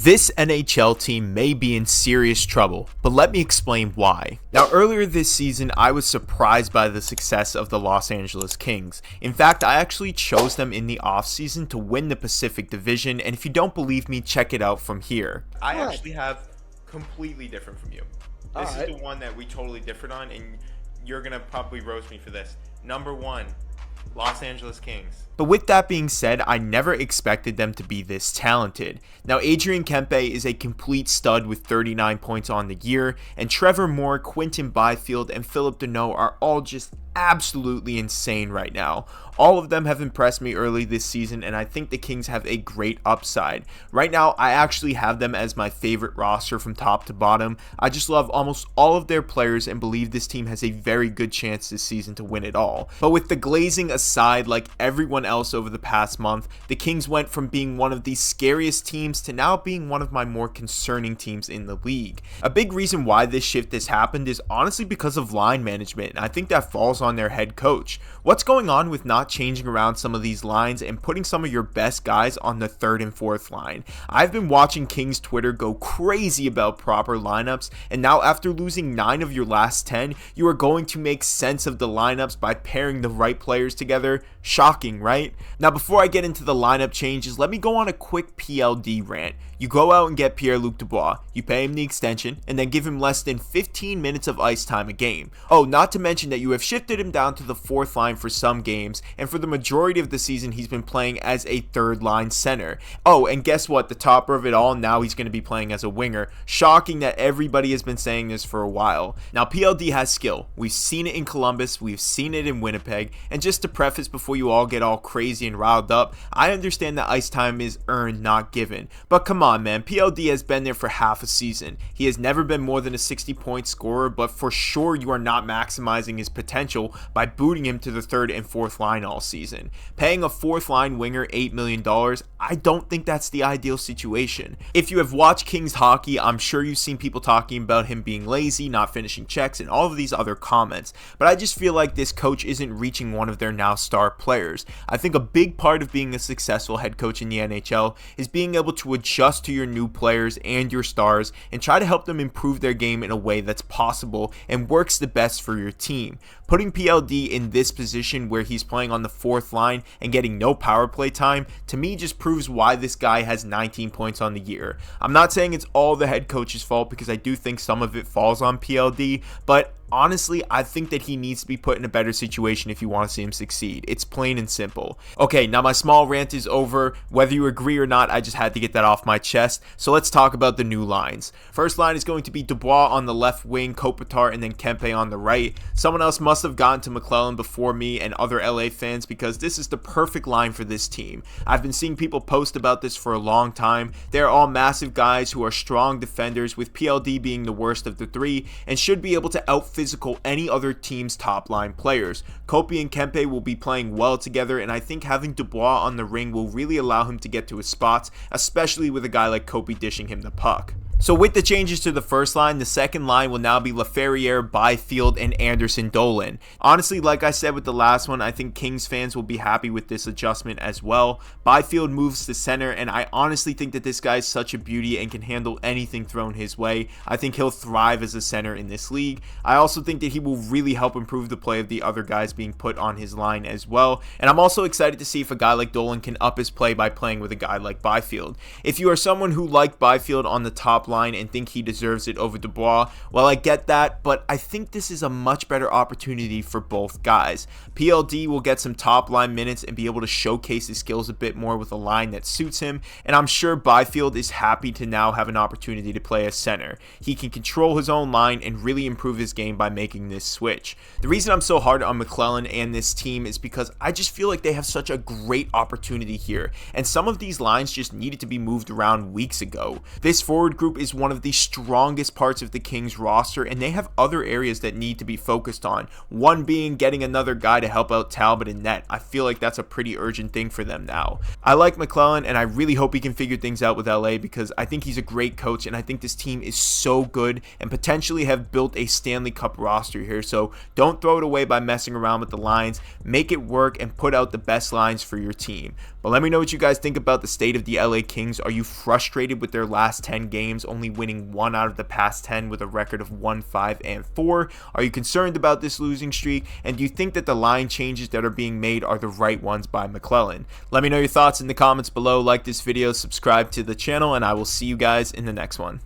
This NHL team may be in serious trouble, but let me explain why. Now, earlier this season, I was surprised by the success of the Los Angeles Kings. In fact, I actually chose them in the offseason to win the Pacific Division, and if you don't believe me, check it out from here. I actually have completely different from you. This is the one that we totally differed on, and you're going to probably roast me for this. Number one, Los Angeles Kings. But with that being said, I never expected them to be this talented. Now, Adrian Kempe is a complete stud with 39 points on the year, and Trevor Moore, Quinton Byfield, and Phillip Danault are all just absolutely insane right now. All of them have impressed me early this season, and I think the Kings have a great upside. Right now, I actually have them as my favorite roster from top to bottom. I just love almost all of their players and believe this team has a very good chance this season to win it all. But with the glazing aside, like everyone else over the past month, the Kings went from being one of the scariest teams to now being one of my more concerning teams in the league. A big reason why this shift has happened is honestly because of line management, and I think that falls on their head coach. What's going on with not changing around some of these lines and putting some of your best guys on the third and fourth line? I've been watching Kings Twitter go crazy about proper lineups, and now after losing 9 of your last 10, you are going to make sense of the lineups by pairing the right players together. Shocking, right? Now, before I get into the lineup changes, let me go on a quick PLD rant. You go out and get Pierre-Luc Dubois, you pay him the extension, and then give him less than 15 minutes of ice time a game. Oh, not to mention that you have shifted him down to the fourth line for some games, and for the majority of the season he's been playing as a third line center. Oh, and guess what? The topper of it all, now he's going to be playing as a winger. Shocking that everybody has been saying this for a while. Now, PLD has skill. We've seen it in Columbus, we've seen it in Winnipeg, and just to preface before you all get all crazy and riled up, I understand that ice time is earned, not given. But come on, man, PLD has been there for half a season. He has never been more than a 60-point scorer, but for sure you are not maximizing his potential by booting him to the third and fourth line all season. Paying a fourth line winger $8 million, I don't think that's the ideal situation. If you have watched Kings hockey, I'm sure you've seen people talking about him being lazy, not finishing checks, and all of these other comments, but I just feel like this coach isn't reaching one of their now star players. I think a big part of being a successful head coach in the NHL is being able to adjust to your new players and your stars and try to help them improve their game in a way that's possible and works the best for your team. Putting PLD in this position where he's playing on the fourth line and getting no power play time, to me just proves why this guy has 19 points on the year. I'm not saying it's all the head coach's fault because I do think some of it falls on PLD, but honestly, I think that he needs to be put in a better situation if you want to see him succeed. It's plain and simple. Okay, now my small rant is over. Whether you agree or not, I just had to get that off my chest. So let's talk about the new lines. First line is going to be Dubois on the left wing, Kopitar, and then Kempe on the right. Someone else must have gotten to McLellan before me and other LA fans because this is the perfect line for this team. I've been seeing people post about this for a long time. They're all massive guys who are strong defenders, with PLD being the worst of the three, and should be able to out-physical any other team's top line players. Kopi and Kempe will be playing well together, and I think having Dubois on the ring will really allow him to get to his spots, especially with a guy like Kopi dishing him the puck. So with the changes to the first line, the second line will now be Laferriere, Byfield, and Anderson Dolan. Honestly, like I said with the last one, I think Kings fans will be happy with this adjustment as well. Byfield moves to center, and I honestly think that this guy is such a beauty and can handle anything thrown his way. I think he'll thrive as a center in this league. I also think that he will really help improve the play of the other guys being put on his line as well. And I'm also excited to see if a guy like Dolan can up his play by playing with a guy like Byfield. If you are someone who liked Byfield on the top line and think he deserves it over Dubois, well, I get that, but I think this is a much better opportunity for both guys. PLD will get some top line minutes and be able to showcase his skills a bit more with a line that suits him, and I'm sure Byfield is happy to now have an opportunity to play as center. He can control his own line and really improve his game by making this switch. The reason I'm so hard on McLellan and this team is because I just feel like they have such a great opportunity here, and some of these lines just needed to be moved around weeks ago. This forward group group is one of the strongest parts of the Kings roster, and they have other areas that need to be focused on. One being getting another guy to help out Talbot in net. I feel like that's a pretty urgent thing for them now. I like McLellan, and I really hope he can figure things out with LA because I think he's a great coach, and I think this team is so good and potentially have built a Stanley Cup roster here. So don't throw it away by messing around with the lines. Make it work and put out the best lines for your team. But let me know what you guys think about the state of the LA Kings. Are you frustrated with their last 10 games, only winning 1 out of the past 10 with a record of 1-5-4? Are you concerned about this losing streak? And do you think that the line changes that are being made are the right ones by McLellan? Let me know your thoughts in the comments below. Like this video, subscribe to the channel, and I will see you guys in the next one.